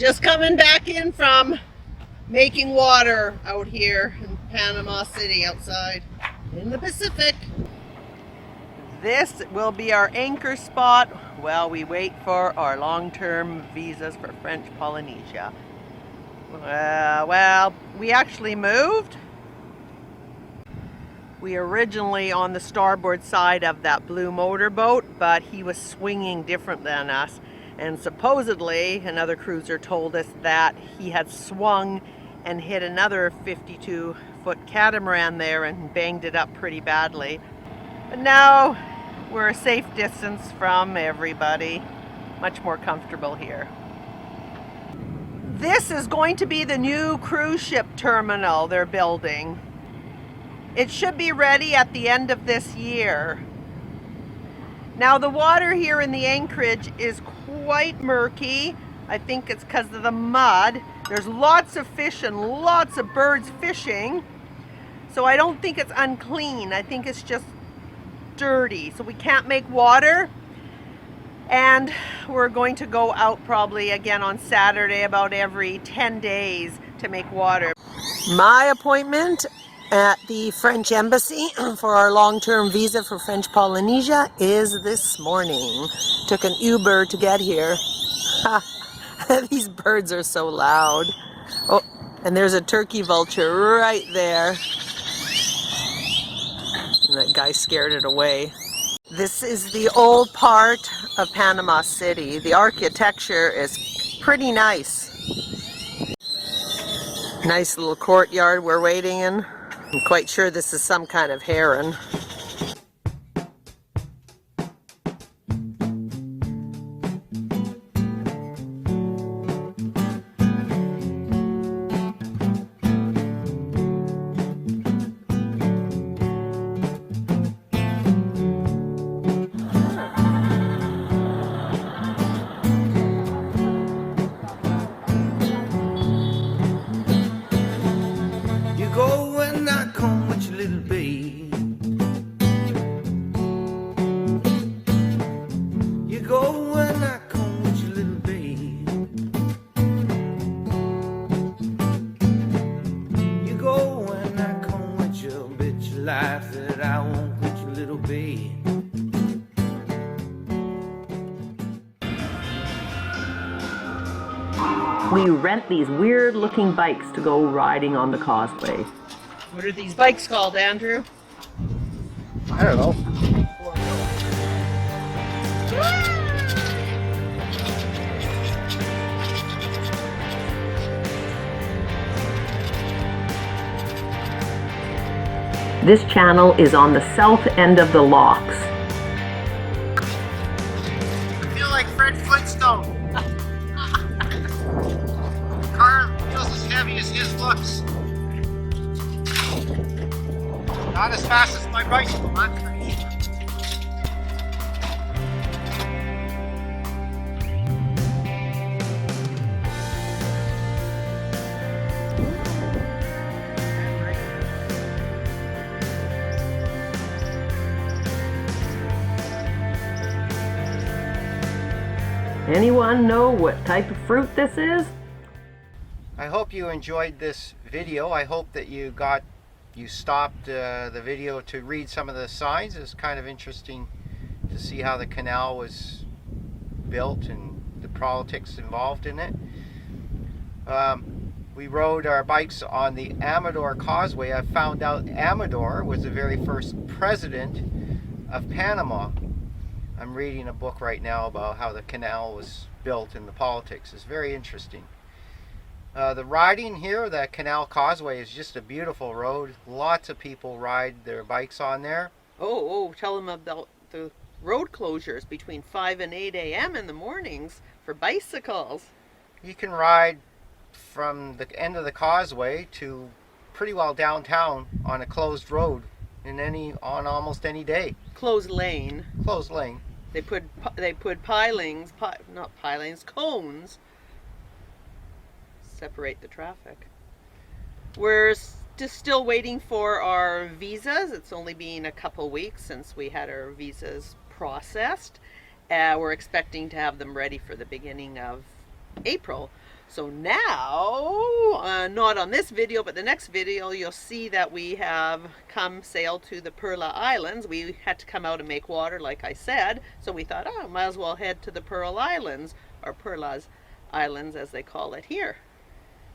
Just coming back in from making water out here in Panama City outside in the Pacific. This will be our anchor spot while we wait for our long-term visas for French Polynesia. Well, we actually moved. We originally on the starboard side of that blue motorboat, but he was swinging different than us. And supposedly, another cruiser told us that he had swung and hit another 52-foot catamaran there and banged it up pretty badly. But now we're a safe distance from everybody. Much more comfortable here. This is going to be the new cruise ship terminal they're building. It should be ready at the end of this year. Now the water here in the anchorage is quite murky. I think it's because of the mud. There's lots of fish and lots of birds fishing. So I don't think it's unclean. I think it's just dirty. So we can't make water. And we're going to go out probably again on Saturday about every 10 days to make water. My appointment at the French Embassy for our long-term visa for French Polynesia is this morning. Took an Uber to get here. These birds are so loud. Oh, and there's a turkey vulture right there. And that guy scared it away. This is the old part of Panama City. The architecture is pretty nice. Nice little courtyard we're waiting in. I'm quite sure this is some kind of heron. We rent these weird looking bikes to go riding on the causeway. What are these bikes called, Andrew? I don't know. This channel is on the south end of the locks. I feel like Fred Flintstone. Car feels as heavy as his looks. Not as fast as my bicycle, that's for sure. Anyone know what type of fruit this is? I hope you enjoyed this video. I hope that you stopped the video to read some of the signs. It's kind of interesting to see how the canal was built and the politics involved in it. We rode our bikes on the Amador Causeway. I found out Amador was the very first president of Panama. I'm reading a book right now about how the canal was built and the politics. It's very interesting. The riding here, that Canal Causeway, is just a beautiful road. Lots of people ride their bikes on there. Oh, tell them about the road closures between 5 and 8 a.m. in the mornings for bicycles. You can ride from the end of the causeway to pretty well downtown on a closed road on almost any day. Closed lane. Closed lane. They put cones separate the traffic. We're just still waiting for our visas. It's only been a couple weeks since we had our visas processed. We're expecting to have them ready for the beginning of April. So now, not on this video, but the next video, you'll see that we have come sail to the Perla Islands. We had to come out and make water, like I said. So we thought, oh, might as well head to the Pearl Islands, or Perla's Islands as they call it here.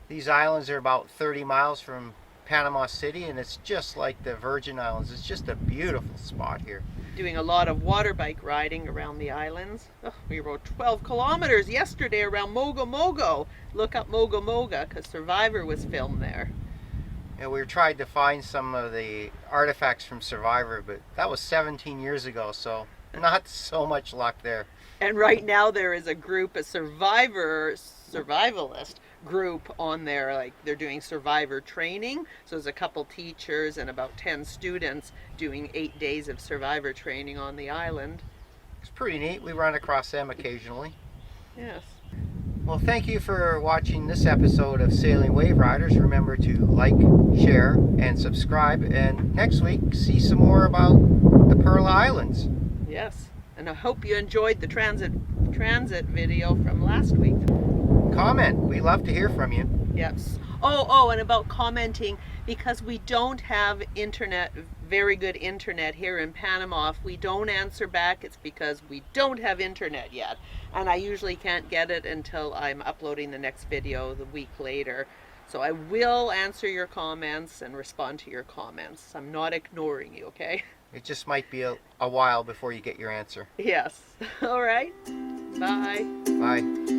These islands are about 30 miles from Panama City, and it's just like the Virgin Islands. It's just a beautiful spot here. Doing a lot of water bike riding around the islands. Oh, we rode 12 kilometers yesterday around Mogo Mogo. Look up Mogo Moga because Survivor was filmed there. And we tried to find some of the artifacts from Survivor, but that was 17 years ago, so not so much luck there. And right now there is a group, a survivalist group on there, like they're doing survivor training. So there's a couple teachers and about 10 students doing 8 days of survivor training on the island. It's pretty neat. We run across them occasionally. Yes. Well, thank you for watching this episode of Sailing WaveRiders. Remember to like, share, and subscribe. And next week, see some more about the Perla Islands. Yes. And I hope you enjoyed the transit video from last week. Comment. We love to hear from you. Yes. Oh, and about commenting, because we don't have internet, very good internet here in Panama. If we don't answer back, it's because we don't have internet yet. And I usually can't get it until I'm uploading the next video the week later. So I will answer your comments and respond to your comments. I'm not ignoring you, okay? It just might be a while before you get your answer. Yes. All right. Bye. Bye.